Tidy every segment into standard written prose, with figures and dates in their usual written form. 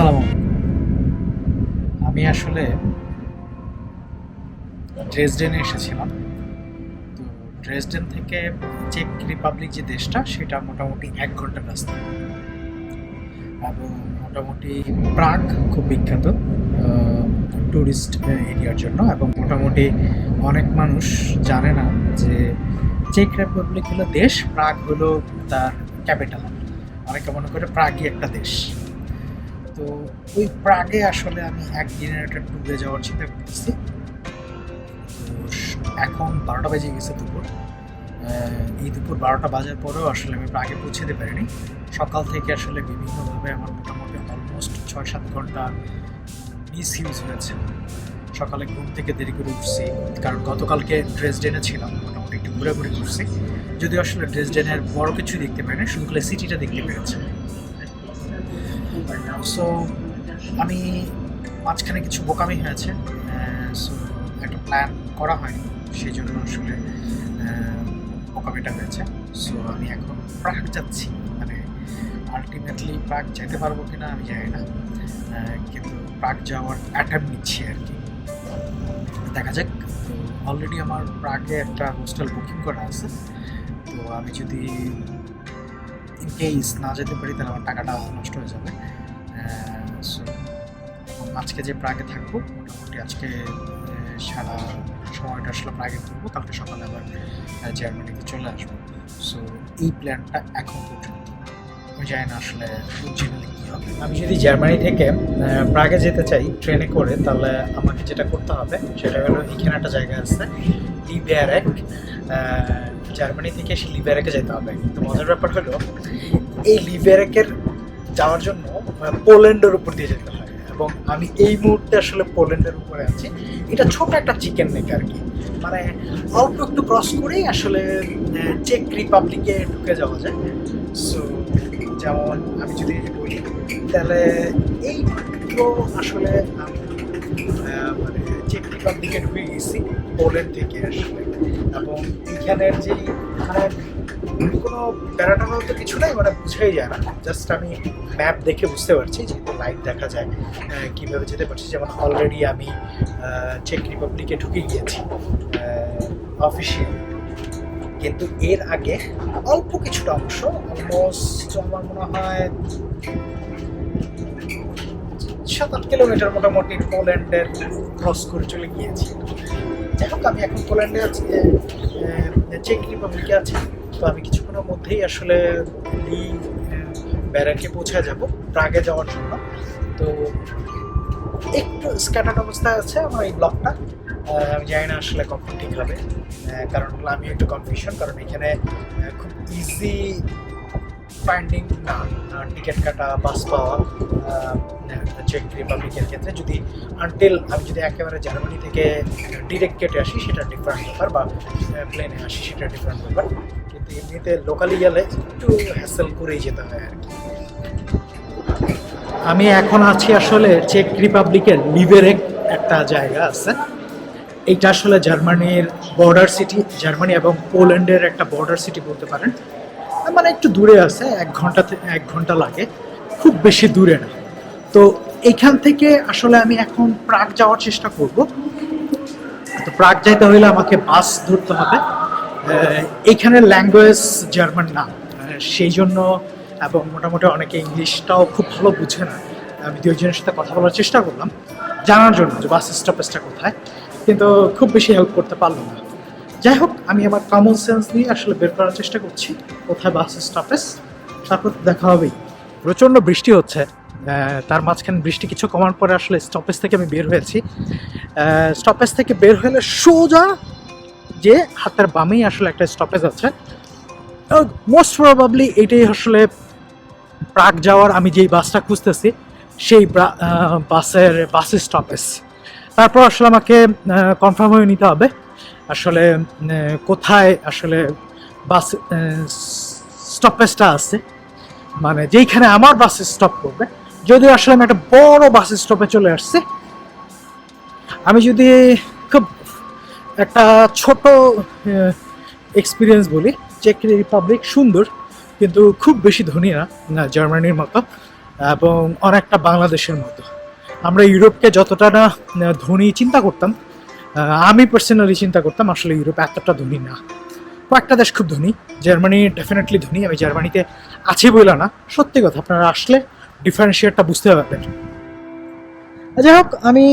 আসসালামু আলাইকুম। আমি আসলে ড্রেসডেনে এসেছিলাম। তো ড্রেসডেন থেকে চেক রিপাবলিক যে দেশটা সেটা মোটামুটি 1 ঘন্টার রাস্তা। এবং মোটামুটি প্রাগ খুব বিখ্যাত ট্যুরিস্ট এরিয়ার জন্য, এবং মোটামুটি অনেক মানুষ জানে না যে চেক রিপাবলিক হলো দেশ, প্রাগ হলো তার ক্যাপিটাল। অনেকে মনে করে প্রাগই একটা দেশ। তো ওই প্রাগে আসলে আমি একদিনের একটা ট্যুরে যাওয়ার চিন্তা করতেছি। তো এখন 12টা বেজে গেছে দুপুর। এই দুপুর 12টা বাজার পরেও আসলে আমি প্রাগে পৌঁছতে পারিনি। সকাল থেকে আসলে বিভিন্নভাবে আমার মোটামুটি অলমোস্ট 6-7 ঘন্টা মিস ইউজ হয়েছে। সকালে ঘুম থেকে দেরি করে উঠছি, কারণ গতকালকে ড্রেসডেনে ছিলাম, মোটামুটি একটু ঘোরাঘুরি করছি। যদিও আসলে ড্রেসডেনের বড় কিছুই দেখতে পাইনি, শুধু খালি সিটিটা দেখতে পেরেছি। সো আমি মাঝখানে কিছু বোকামি হয়েছে। সো একটা প্ল্যান করা হয়নি, সেই জন্য আসলে বোকামিটা হয়েছে। সো আমি এখন প্রাগ যাচ্ছি, মানে আলটিমেটলি প্রাগ যেতে পারবো কিনা আমি জানি না, কিন্তু প্রাগ যাওয়ার অ্যাটেম্প নিচ্ছি আর কি। দেখা যাক। তো অলরেডি আমার প্রাগে একটা হোস্টেল বুকিং করা আছে। তো আমি যদি ইন কেস না যেতে পারি তাহলে আমার টাকাটা নষ্ট হয়ে যাবে। সো আজকে যে প্রাগে থাকবো, মোটামুটি আজকে সারা সময়টা আসলে প্রাগে ঘুরবো, কালকে সকালে আবার জার্মানিতে চলে আসবো। সো এই প্ল্যানটা এখন পর্যন্ত। আমি জানি না আসলে অরিজিনালি কী হবে। আমি যদি জার্মানি থেকে প্রাগে যেতে চাই ট্রেনে করে, তাহলে আমাকে যেটা করতে হবে সেটা হলো, এখানে একটা জায়গা আছে লিবেরেক। জার্মানি থেকে এসে লিবেরেকে যেতে হবে। তো মজার ব্যাপার হলো, এই লিবেরেকের যাওয়ার জন্য পোল্যান্ডের উপর দিয়ে যেতে হয়, এবং আমি এই মুহূর্তে আসলে পোল্যান্ডের উপরে আছি। এটা ছোট একটা চিকেন নেক আর কি, মানে অল্প একটু ক্রস করেই আসলে চেক রিপাবলিকে ঢুকে যাওয়া যায়। সো যেমন আমি যদি বলি, তাহলে এই আসলে আমি মানে চেক রিপাবলিকে ঢুকে গেছি পোল্যান্ড থেকে আসলে। এবং এইখানের যে মানে কোনো প্যারাটা বলতে কিছু নাই, মানে বুঝাই যায় না। জাস্ট আমি ম্যাপ দেখে বুঝতে পারছি, যেহেতু লাইভ দেখা যায় কীভাবে যেতে পারছি। যেমন অলরেডি আমি চেক রিপাবলিকে ঢুকে গিয়েছি অফিসিয়াল, কিন্তু এর আগে অল্প কিছুটা অংশ, অলমোস্ট আমার মনে হয় 7-8 কিলোমিটার মোটামুটি পোল্যান্ডের ক্রস করে চলে গিয়েছি। যাই হোক, আমি এখন পোল্যান্ডে আছি, চেক রিপাবলিকে আছি। তো আমি কিছুক্ষণের মধ্যেই আসলে ব্যারাকে পৌঁছে যাব প্রাগে যাওয়ার জন্য। তো একটু স্ক্যাটার্ড অবস্থায় আছে আমার এই ব্লগটা। আমি জানি না আসলে কখন ঠিক হবে, কারণ আমি একটু কনফিউশন, কারণ এখানে খুব ইজি ফাইন্ডিং না টিকিট কাটা, বাস পাওয়া চেক রিপাবলিকের ক্ষেত্রে। যদি আনটিল আমি যদি একেবারে জার্মানি থেকে ডিরেক্ট কেটে আসি সেটা ডিফারেন্ট ব্যাপার, বা প্লেনে আসি সেটা ডিফারেন্ট ব্যাপার। কিন্তু এমনিতে লোকালি গেলে একটু হ্যাসেল করেই যেতে হয় আর কি। আমি এখন আছি আসলে চেক রিপাবলিকের লিবেরেক একটা জায়গা আছে। এইটা আসলে জার্মানির বর্ডার সিটি, জার্মানি এবং পোল্যান্ডের একটা বর্ডার সিটি বলতে পারেন। মানে একটু দূরে আছে, 1 ঘন্টা লাগে, খুব বেশি দূরে না। তো এইখান থেকে আসলে আমি এখন প্রাগ যাওয়ার চেষ্টা করব। তো প্রাগ যাইতে হলে আমাকে বাস ধরতে হবে। এইখানে ল্যাঙ্গুয়েজ জার্মান না, সেই জন্য, এবং মোটামুটি অনেকে ইংলিশটাও খুব ভালো বুঝে না। আমি দুজনের সাথে কথা বলার চেষ্টা করলাম জানার জন্য যে বাস স্টপেজটা কোথায়, কিন্তু খুব বেশি হেল্প করতে পারলো না। যাই হোক, আমি আমার কমন সেন্স দিয়ে আসলে বের করার চেষ্টা করছি কোথায় বাস স্টপেজ, তারপর দেখা হবেই। প্রচণ্ড বৃষ্টি হচ্ছে, তার মাঝখানে বৃষ্টি কিছু কমার পরে আসলে স্টপেজ থেকে আমি বের হয়েছি। স্টপেজ থেকে বের হলে সোজা যে হাতের বামেই আসলে একটা স্টপেজ আছে। মোস্ট প্রবাবলি এটাই আসলে প্রাগ যাওয়ার আমি যেই বাসটা খুঁজতেছি সেই বাস স্টপেজ। তারপর আসলে আমাকে কনফার্ম হয়ে নিতে হবে আসলে কোথায় আসলে বাস স্টপেজটা আছে, মানে যেইখানে আমার বাস স্টপ করবে। যদিও আসলে আমি একটা বড় বাস স্টপে চলে আসছি। আমি যদি খুব একটা ছোট এক্সপিরিয়েন্স বলি, চেক রিপাবলিক সুন্দর, কিন্তু খুব বেশি ধনী না জার্মানির মতো। এবং অনেকটা বাংলাদেশের মতো। আমরা ইউরোপকে যতটা না ধনী চিন্তা করতাম, আমি পার্সোনালি চিন্তা করতাম আসলে ইউরোপ এতটা ধনী না। কয়েকটা দেশ খুব ধনী, জার্মানি ডেফিনেটলি ধনী। আমি জার্মানিতে আছি বলে না, সত্যি কথা, আপনারা আসলে ডিফারেন্সিয়েটটা বুঝতে পারবেন। যাই হোক, আমি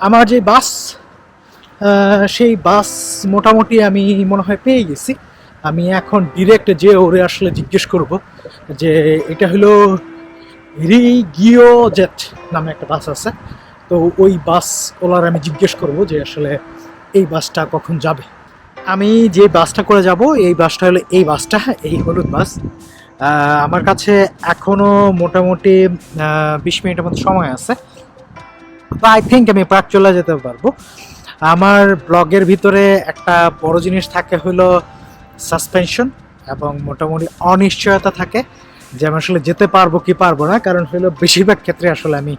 আমার যে বাস, সেই বাস মোটামুটি আমি মনে হয় পেয়ে গেছি। আমি এখন ডিরেক্ট যে ওরে আসলে জিজ্ঞেস করব যে এটা হলো রিগিও জেট নামে একটা বাস আছে, তো ওই বাস ওলার আমি জিজ্ঞেস করব যে আসলে এই বাসটা কখন যাবে। আমি যে বাসটা করে যাব এই বাসটা হলো এই বাসটা, এই হলুদ বাস। আমার কাছে এখনও মোটামুটি 20 মিনিটের মতো সময় আছে, তো আই থিঙ্ক আমি প্রাগ চলে যেতে পারবো। আমার ব্লগের ভিতরে একটা বড় জিনিস থাকে হলো সাসপেনশন, এবং মোটামুটি অনিশ্চয়তা থাকে যে আমি আসলে যেতে পারবো কি পারবো না। কারণ হলো বেশিরভাগ ক্ষেত্রে আসলে আমি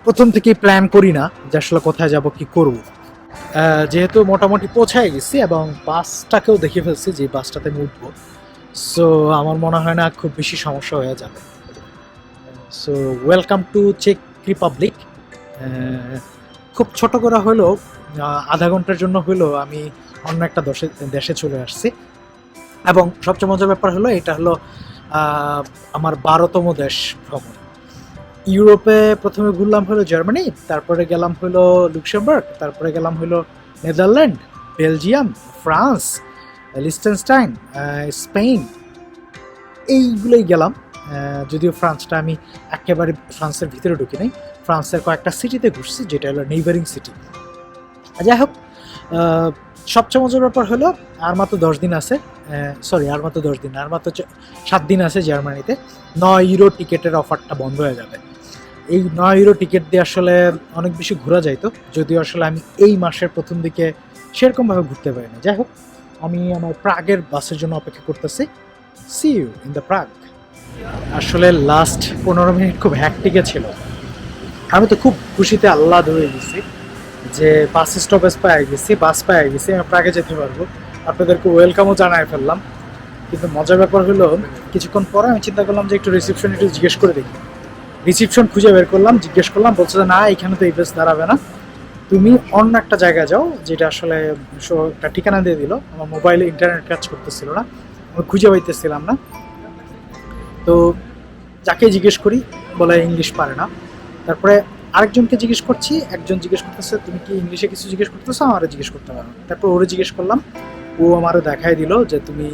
প্রথম থেকেই প্ল্যান করি না যে আসলে কোথায় যাব কি করব। যেহেতু মোটামুটি পৌঁছায় গেছি এবং বাসটাকেও দেখে ফেলছি যে বাসটাতে আমি উঠবো, সো আমার মনে হয় না খুব বেশি সমস্যা হয়ে যাবে। সো ওয়েলকাম টু চেক রিপাবলিক। খুব ছোট করে হলেও আধা ঘন্টার জন্য হলেও আমি অন্য একটা দেশে চলে আসছি। এবং সবচেয়ে মজার ব্যাপার হলো এটা হলো আমার 12তম দেশ ভ্রমণ। ইউরোপে প্রথমে ঘুরলাম হলো জার্মানি, তারপরে গেলাম হলো লুক্সেমবার্গ, তারপরে গেলাম হলো Netherland, Belgium, France, Liechtenstein, Spain, এইগুলোই গেলাম। যদিও ফ্রান্সটা আমি একেবারে ফ্রান্সের ভিতরে ঢুকি নাই, ফ্রান্সের কয়েকটা সিটিতে ঘুরছি যেটা হলো নেইবারিং সিটি। যাই হোক, সবচেয়ে মজার ব্যাপার হলো আর মাত্র 10 দিন আছে, আর মাত্র 7 দিন আছে জার্মানিতে। 9 ইউরো টিকিটের অফারটা বন্ধ হয়ে যাবে। এই 9 ইউরো টিকিট দিয়ে আসলে অনেক বেশি ঘোরা যাইতো, যদিও আসলে আমি এই মাসের প্রথম দিকে সেরকমভাবে ঘুরতে পারি না। যাই হোক, আমি আমার প্রাগের বাসের জন্য অপেক্ষা করতেছি। সি ইউ ইন দ্য প্রাগ। আসলে লাস্ট 15 মিনিট খুব হ্যাকটিকে ছিল। আমি তো খুব খুশিতে আহ্লাদ হয়ে গেছি যে বাস স্টপেজ পেয়ে গেছি, আমি প্রাগে যেতে পারবো। আপনাদেরকে ওয়েলকামও জানাই ফেললাম। কিন্তু মজার ব্যাপার হলো কিছুক্ষণ পরে আমি চিন্তা করলাম যে একটু রিসিপশন একটু জিজ্ঞেস করে দেখি। রিসিপশন খুঁজে বের করলাম, জিজ্ঞেস করলাম, বলছে যে না, এখানে তো এই বাস দাঁড়াবে না, তুমি অন্য একটা জায়গায় যাও। যেটা আসলে একটা ঠিকানা দিয়ে দিল। আমার মোবাইলে ইন্টারনেট কাজ করতেছিল না, আমি খুঁজে পাইতেছিলাম না। তো যাকে জিজ্ঞেস করি বলে ইংলিশ পারে না। তারপরে আরেকজনকে জিজ্ঞেস করছি, একজন জিজ্ঞেস করতেছে তুমি কি ইংলিশে কিছু জিজ্ঞেস করতেছো, আমারও জিজ্ঞেস করতে পারো। তারপর ওরে জিজ্ঞেস করলাম, ও আমারও দেখাই দিল যে তুমি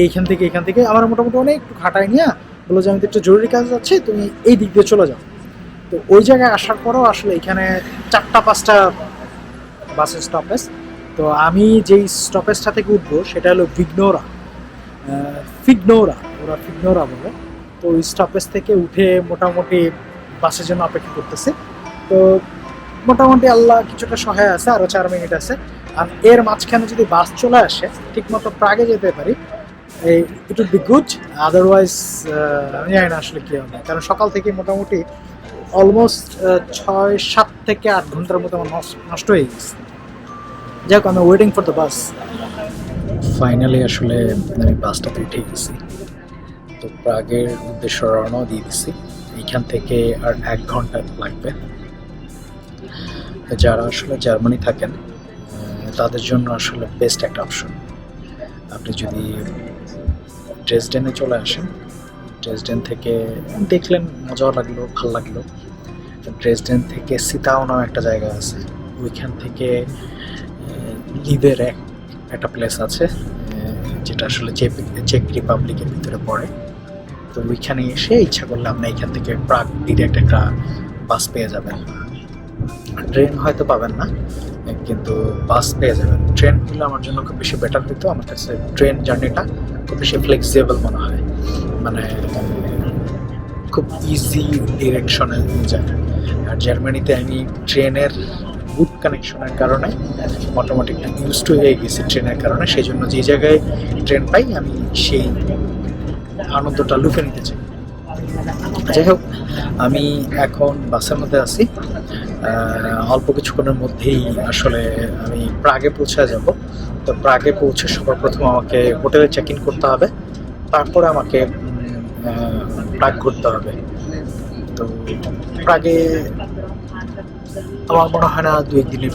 এইখান থেকে আমার মোটামুটি অনেক একটু খাটাই নিয়ে বললো যে আমি তো একটু জরুরি কাজ যাচ্ছি, তুমি এই দিক দিয়ে চলে যাও। তো ওই জায়গায় আসার পরেও আসলে এখানে 4-5টা বাসের স্টপেজ। তো আমি যেই স্টপেজটা থেকে উঠবো সেটা হলো ফিগনোরা, ওরা ফিগনোরা বলে। তো ওই স্টপেজ থেকে উঠে মোটামুটি বাসের জন্য অপেক্ষা করতেছে। তো মোটামুটি আল্লাহ কিছুটা সহায় আছে, আরও 4 মিনিট আছে। আর এর মাঝখানে যদি বাস চলে আসে ঠিক মতো প্রাগে যেতে পারি, it would be good. Otherwise আমি জানি না আসলে কী হবে, কারণ সকাল থেকে মোটামুটি অলমোস্ট 6-7 থেকে 8 ঘন্টার মতো আমার নষ্ট হয়ে গেছে। যাই হোক, আমি waiting for the bus. Finally আসলে আমি বাসটাতে উঠে গেছি। তো প্রাগের উদ্দেশ্য রওনা দিয়ে দিচ্ছি। এইখান থেকে আর 1 ঘন্টা লাগবে। যারা আসলে জার্মানি থাকেন তাদের জন্য আসলে বেস্ট একটা অপশন। আপনি যদি ড্রেসডেনে চলে আসেন, ড্রেসডেন থেকে দেখলেন, মজাও লাগলো, ভালো লাগলো। ড্রেসডেন থেকে সিতাও নামে একটা জায়গা আছে, ওইখান থেকে লিভের একটা প্লেস আছে যেটা আসলে চেক রিপাবলিকের ভিতরে পড়ে। তো ওইখানে এসে ইচ্ছা করলে আপনি এখান থেকে প্রাগ ডিরেক্ট একটা বাস পেয়ে যাবেন। ট্রেন হয়তো পাবেন না, কিন্তু বাস পেয়ে যাবেন। ট্রেন হলে আমার জন্য খুব বেশি বেটার হতো। আমার কাছে ট্রেন জার্নিটা খুব বেশি ফ্লেক্সিবল মনে হয়, মানে খুব ইজি ডিরেকশনে যায়। আর জার্মানিতে আমি ট্রেনের গুড কানেকশনের কারণে মোটামুটি একটু ইউজ টু হয়ে গেছি ট্রেনের কারণে। সেই জন্য যে জায়গায় ট্রেন পাই আমি সেই আনন্দটা লুফে নিতে চাই। যাই হোক, আমি এখন বাসের মধ্যে আছি। অল্প কিছুক্ষণের মধ্যেই আসলে আমি প্রাগে পৌঁছে যাব। তো প্রাগে পৌঁছে সবার প্রথম আমাকে হোটেলে চেক ইন করতে হবে, তারপরে আমাকে প্রাগ ঘুরতে হবে। তো প্রাগে আমার মনে হয় না 2-1 দিনের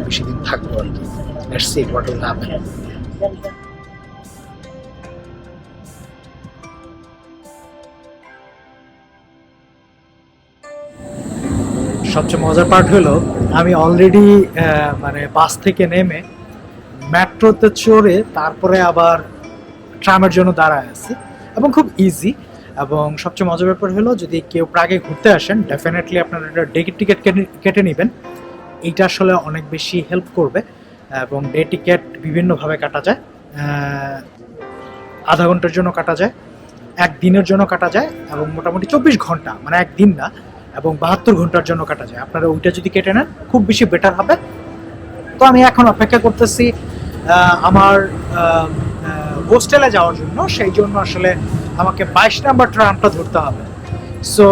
বেশি দিন থাকবো আর কি। Let's see what will happen. সবচেয়ে মজার পার্ট হলো আমি অলরেডি মানে বাস থেকে নেমে মেট্রোতে চড়ে তারপরে আবার ট্রামের জন্য দাঁড়ায় আছি, এবং খুব ইজি। এবং সবচেয়ে মজার ব্যাপার হলো যদি কেউ প্রাগে ঘুরতে আসেন ডেফিনেটলি আপনারা একটা ডে টিকিট কেটে নেবেন। এইটা আসলে অনেক বেশি হেল্প করবে। এবং ডে টিকিট বিভিন্নভাবে কাটা যায়, আধা ঘন্টার জন্য কাটা যায়, একদিনের জন্য কাটা যায়, এবং মোটামুটি 24 ঘন্টা মানে একদিন না, এবং 72 ঘন্টার জন্য কাটা যায়। আপনারা ওইটা যদি কেটে নেন খুব বেশি বেটার হবে। তো আমি এখন অপেক্ষা করতেছি আমার হোস্টেলে যাওয়ার জন্য, সেই জন্য আসলে আমাকে 22 নাম্বার ট্রামটা ধরতে হবে। সো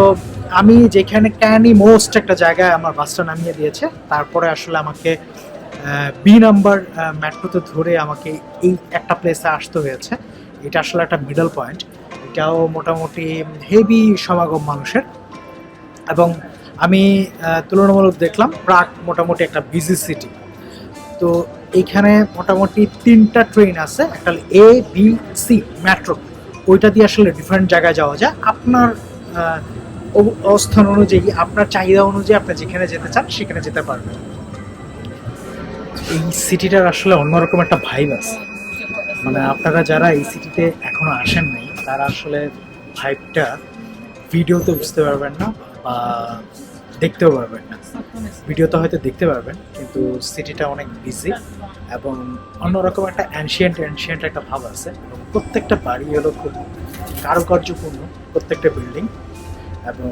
আমি যেখানে ক্যানি মোস্ট একটা জায়গায় আমার বাসটা নামিয়ে দিয়েছে, তারপরে আসলে আমাকে বি নাম্বার মেট্রোতে ধরে আমাকে এই একটা প্লেসে আসতে হয়েছে। এটা আসলে একটা মিডল পয়েন্ট, এটাও মোটামুটি হেভি সমাগম মানুষের। এবং আমি তুলনামূলক দেখলাম প্রাগ মোটামুটি একটা বিজি সিটি। তো এইখানে মোটামুটি 3টা ট্রেন আছে, একটা A, B, C মেট্রো। ওইটা দিয়ে আসলে ডিফারেন্ট জায়গায় যাওয়া যায় আপনার অবস্থান অনুযায়ী, আপনার চাহিদা অনুযায়ী আপনি যেখানে যেতে চান সেখানে যেতে পারবেন। এই সিটিটার আসলে অন্যরকম একটা ভাইব আছে। মানে আপনারা যারা এই সিটিতে এখনো আসেন নাই তারা আসলে ভাইবটা ভিডিওতে বুঝতে পারবেন না বা দেখতেও পারবেন না। ভিডিওতে হয়তো দেখতে পারবেন, কিন্তু সিটিটা অনেক বিজি এবং অন্যরকম একটা অ্যানশিয়েন্ট একটা ভাব আছে। এবং প্রত্যেকটা বাড়ি হলো খুব কারুকার্যপূর্ণ, প্রত্যেকটা বিল্ডিং। এবং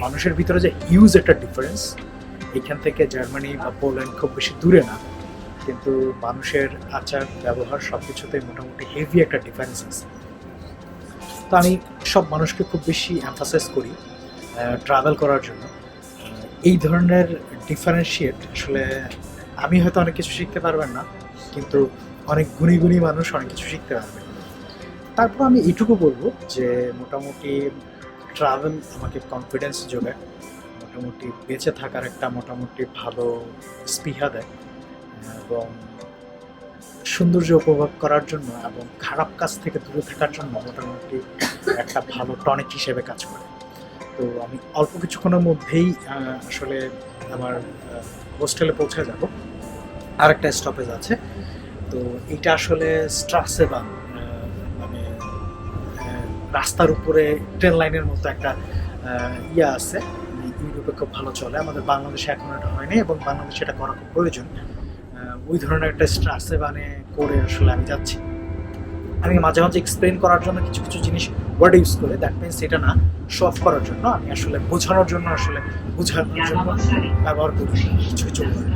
মানুষের ভিতরে যে হিউজ একটা ডিফারেন্স, এখান থেকে জার্মানি বা পোল্যান্ড খুব বেশি দূরে না, কিন্তু মানুষের আচার ব্যবহার সব কিছুতেই মোটামুটি হেভি একটা ডিফারেন্স আছে। তো আমি সব মানুষকে খুব বেশি এমফাসাইজ করি ট্রাভেল করার জন্য। এই ধরনের ডিফারেন্সিয়েট আসলে আমি হয়তো অনেক কিছু শিখতে পারবেন না, কিন্তু অনেক গুণী মানুষ অনেক কিছু শিখতে পারবে। তারপর আমি এইটুকু বলবো যে মোটামুটি ট্রাভেল আমাকে কনফিডেন্স যোগায়, মোটামুটি বেঁচে থাকার একটা মোটামুটি ভালো স্পৃহা দেয়, এবং সৌন্দর্য উপভোগ করার জন্য এবং খারাপ কাজ থেকে দূরে থাকার জন্য মোটামুটি একটা ভালো টনিক হিসেবে কাজ করে। তো আমি অল্প কিছুক্ষণের মধ্যেই আসলে আমার হোস্টেলে পৌঁছে যাব। আর একটা স্টপেজ আছে, তো এটা আসলে স্ট্রাসেবান, মানে রাস্তার উপরে ট্রেন লাইনের মতো একটা ইয়ে আছে। ইউরোপে খুব ভালো চলে, আমাদের বাংলাদেশে এখন এটা হয়নি, এবং বাংলাদেশে এটা করা খুব প্রয়োজন। ওই ধরনের একটা স্ট্রাসেবানে করে আসলে আমি যাচ্ছি। আমি মাঝে মাঝে এক্সপ্লেন করার জন্য কিছু কিছু জিনিস ওয়ার্ড ইউজ করে, দ্যাট মিনস এটা না শো অফ করার জন্য, আমি আসলে বোঝানোর জন্য ব্যবহার করি কিছু কিছু ওয়ার্ড।